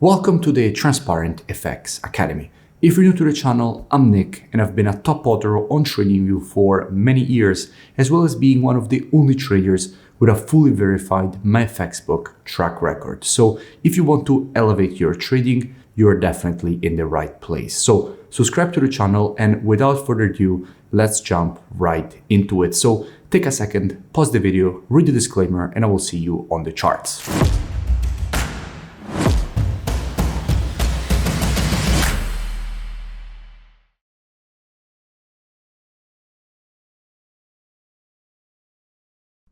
Welcome to the Transparent FX Academy. If you're new to the channel, I'm Nick and I've been a top author on TradingView for many years, as well as being one of the only traders with a fully verified MyFX book track record. So if you want to elevate your trading, you're definitely in the right place. So subscribe to the channel, and without further ado, let's jump right into it. So take a second, pause the video, read the disclaimer, and I will see you on the charts.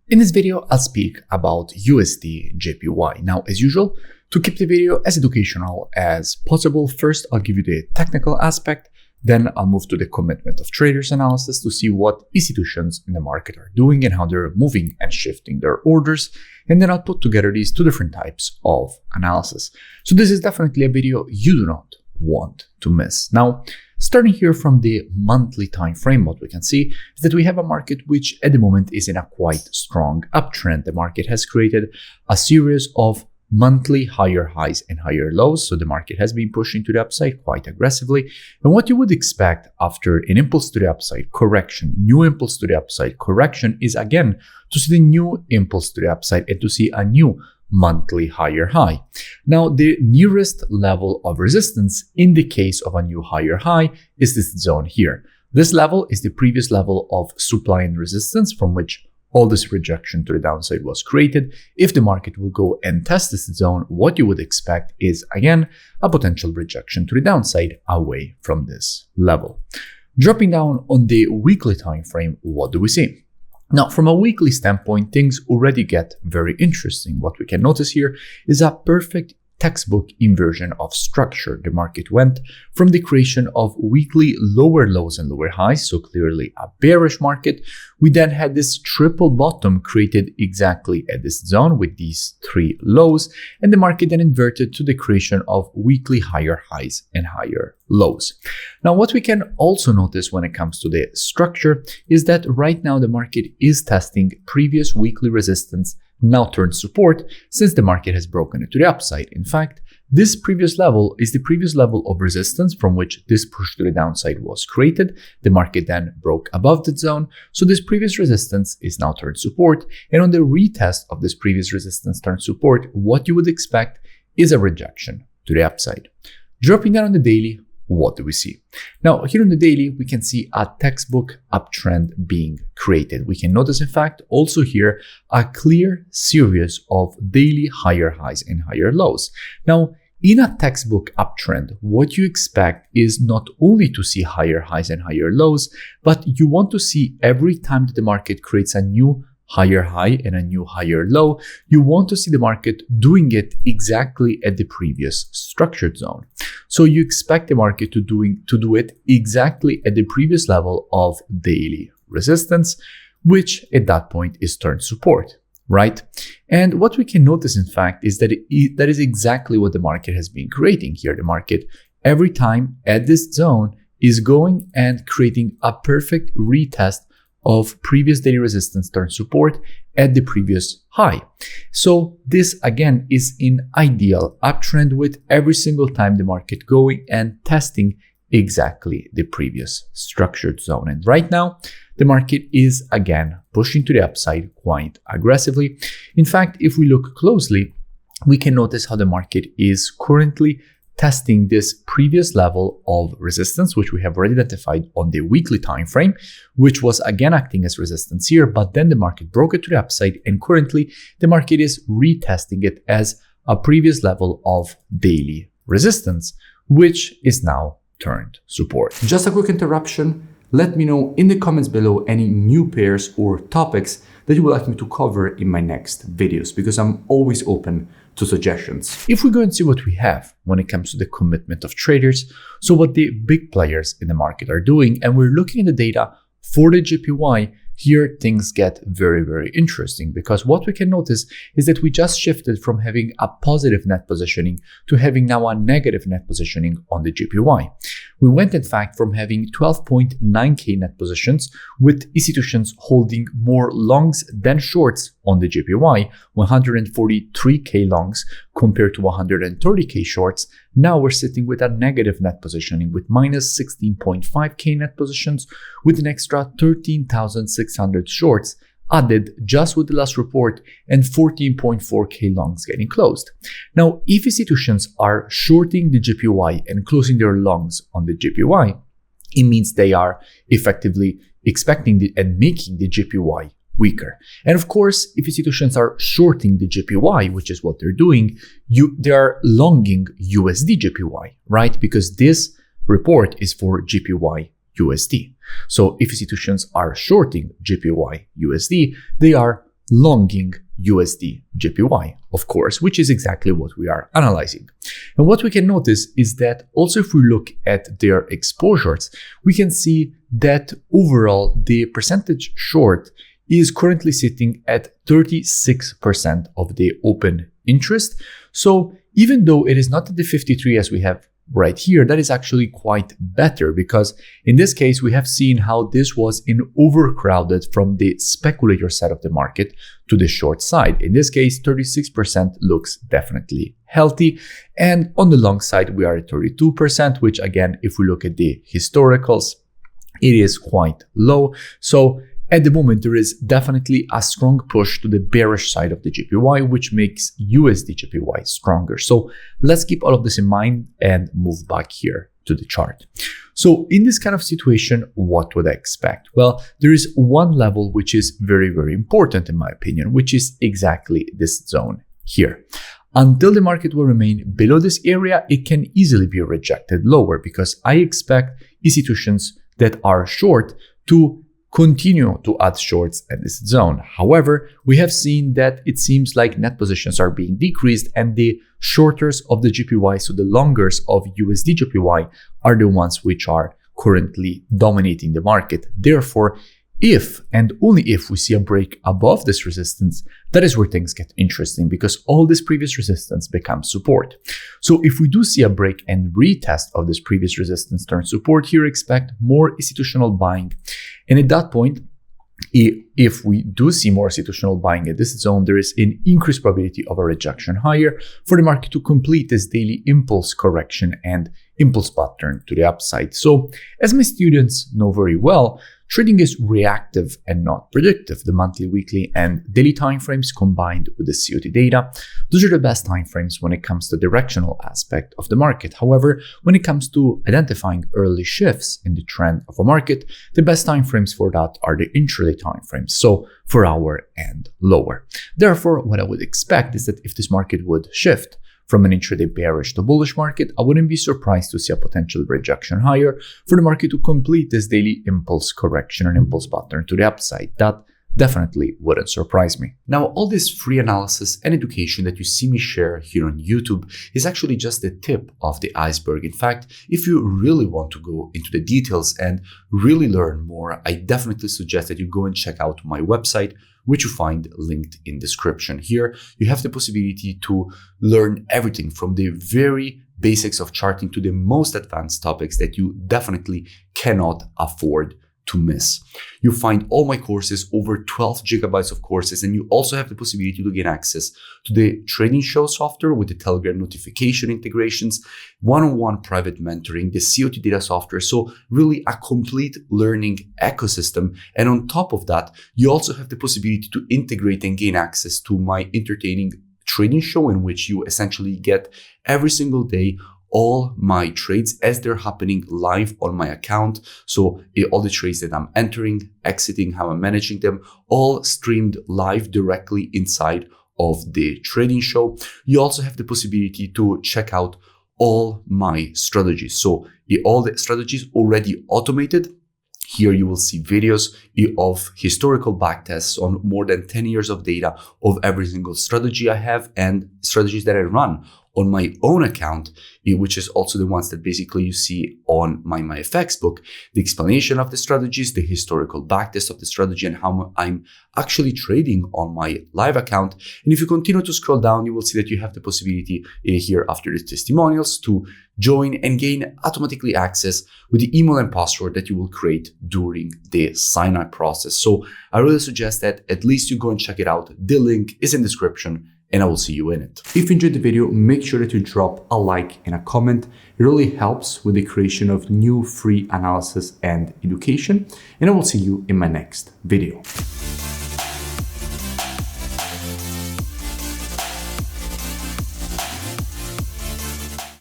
In this video, I'll speak about USDJPY. Now, as usual, to keep the video as educational as possible, first I'll give you the technical aspect, then I'll move to the commitment of traders analysis to see what institutions in the market are doing and how they're moving and shifting their orders, and then I'll put together these two different types of analysis. So this is definitely a video you do not want to miss. Now, starting here from the monthly time frame, what we can see is that we have a market which at the moment is in a quite strong uptrend. The market has created a series of monthly higher highs and higher lows, so the market has been pushing to the upside quite aggressively. And what you would expect after an impulse to the upside correction, new impulse to the upside correction, is again to see the new impulse to the upside and to see a new monthly higher high. Now, the nearest level of resistance in the case of a new higher high is this zone here. This level is the previous level of supply and resistance from which all this rejection to the downside was created. If the market will go and test this zone, what you would expect is, again, a potential rejection to the downside away from this level. Dropping down on the weekly time frame, what do we see? Now, from a weekly standpoint, things already get very interesting. What we can notice here is a perfect textbook inversion of structure. The market went from the creation of weekly lower lows and lower highs, so clearly a bearish market. We then had this triple bottom created exactly at this zone with these three lows, and the market then inverted to the creation of weekly higher highs and higher lows. Now, what we can also notice when it comes to the structure is that right now the market is testing previous weekly resistance, now turned support, since the market has broken it to the upside. In fact, this previous level is the previous level of resistance from which this push to the downside was created. The market then broke above that zone, so this previous resistance is now turned support, and on the retest of this previous resistance turned support, what you would expect is a rejection to the upside. Dropping down on the daily, what do we see? Now, here on the daily, we can see a textbook uptrend being created. We can notice, in fact, also here a clear series of daily higher highs and higher lows. Now, in a textbook uptrend, what you expect is not only to see higher highs and higher lows, but you want to see every time that the market creates a new higher high and a new higher low, you want to see the market doing it exactly at the previous structured zone. So you expect the market to do it exactly at the previous level of daily resistance, which at that point is turned support, right? And what we can notice, in fact, is that that is exactly what the market has been creating here. The market, every time at this zone, is going and creating a perfect retest of previous daily resistance turned support at the previous high. So this again is an ideal uptrend with every single time the market going and testing exactly the previous structured zone. And right now, the market is again pushing to the upside quite aggressively. In fact, if we look closely, we can notice how the market is currently testing this previous level of resistance, which we have already identified on the weekly time frame, which was again acting as resistance here, but then the market broke it to the upside, and currently the market is retesting it as a previous level of daily resistance, which is now turned support. Just a quick interruption. Let me know in the comments below any new pairs or topics that you would like me to cover in my next videos, because I'm always open to suggestions. If we go and see what we have when it comes to the commitment of traders, so what the big players in the market are doing, and we're looking at the data for the JPY, here things get very, very interesting, because what we can notice is that we just shifted from having a positive net positioning to having now a negative net positioning on the JPY. We went, in fact, from having 12.9k net positions with institutions holding more longs than shorts on the JPY, 143k longs compared to 130k shorts. Now we're sitting with a negative net positioning with minus 16.5k net positions with an extra 13,600 shorts added just with the last report and 14.4k longs getting closed. Now, if institutions are shorting the JPY and closing their longs on the JPY, it means they are effectively expecting and making the JPY weaker. And of course, if institutions are shorting the JPY, which is what they're doing, they are longing USDJPY, right? Because this report is for JPY USD. So if institutions are shorting JPY USD, they are longing USD JPY, of course, which is exactly what we are analyzing. And what we can notice is that also if we look at their exposures, we can see that overall the percentage short is currently sitting at 36% of the open interest. So even though it is not at the 53 as we have right here, that is actually quite better, because in this case, we have seen how this was overcrowded from the speculator side of the market to the short side. In this case, 36% looks definitely healthy. And on the long side, we are at 32%, which again, if we look at the historicals, it is quite low. So at the moment, there is definitely a strong push to the bearish side of the JPY, which makes USDJPY stronger. So let's keep all of this in mind and move back here to the chart. So in this kind of situation, what would I expect? Well, there is one level which is very, very important in my opinion, which is exactly this zone here. Until the market will remain below this area, it can easily be rejected lower, because I expect institutions that are short to continue to add shorts at this zone. However, we have seen that it seems like net positions are being decreased and the shorters of the JPY, so the longers of USDJPY, are the ones which are currently dominating the market. Therefore, if and only if we see a break above this resistance, that is where things get interesting, because all this previous resistance becomes support. So if we do see a break and retest of this previous resistance turn support here, expect more institutional buying. And at that point, if we do see more institutional buying at this zone, there is an increased probability of a rejection higher for the market to complete this daily impulse correction and impulse pattern to the upside. So as my students know very well, trading is reactive and not predictive. The monthly, weekly, and daily timeframes combined with the COT data, those are the best timeframes when it comes to the directional aspect of the market. However, when it comes to identifying early shifts in the trend of a market, the best timeframes for that are the intraday timeframes, so 4 hour and lower. Therefore, what I would expect is that if this market would shift from an intraday bearish to bullish market, I wouldn't be surprised to see a potential rejection higher for the market to complete this daily impulse correction and impulse pattern to the upside. That definitely wouldn't surprise me. Now, all this free analysis and education that you see me share here on YouTube is actually just the tip of the iceberg. In fact, if you really want to go into the details and really learn more, I definitely suggest that you go and check out my website, which you find linked in description. Here, you have the possibility to learn everything from the very basics of charting to the most advanced topics that you definitely cannot afford to miss. You find all my courses, over 12 gigabytes of courses, and you also have the possibility to gain access to the trading show software with the Telegram notification integrations, one-on-one private mentoring, the COT data software. So really a complete learning ecosystem. And on top of that, you also have the possibility to integrate and gain access to my entertaining trading show, in which you essentially get every single day all my trades as they're happening live on my account. So all the trades that I'm entering, exiting, how I'm managing them, all streamed live directly inside of the trading show. You also have the possibility to check out all my strategies. So all the strategies already automated. Here you will see videos of historical backtests on more than 10 years of data of every single strategy I have and strategies that I run on my own account, which is also the ones that basically you see on my FX book, the explanation of the strategies, the historical backtest of the strategy, and how I'm actually trading on my live account. And if you continue to scroll down, you will see that you have the possibility here after the testimonials to join and gain automatically access with the email and password that you will create during the sign-up process. So I really suggest that at least you go and check it out. The link is in the description, and I will see you in it. If you enjoyed the video, make sure that you drop a like and a comment. It really helps with the creation of new free analysis and education, and I will see you in my next video.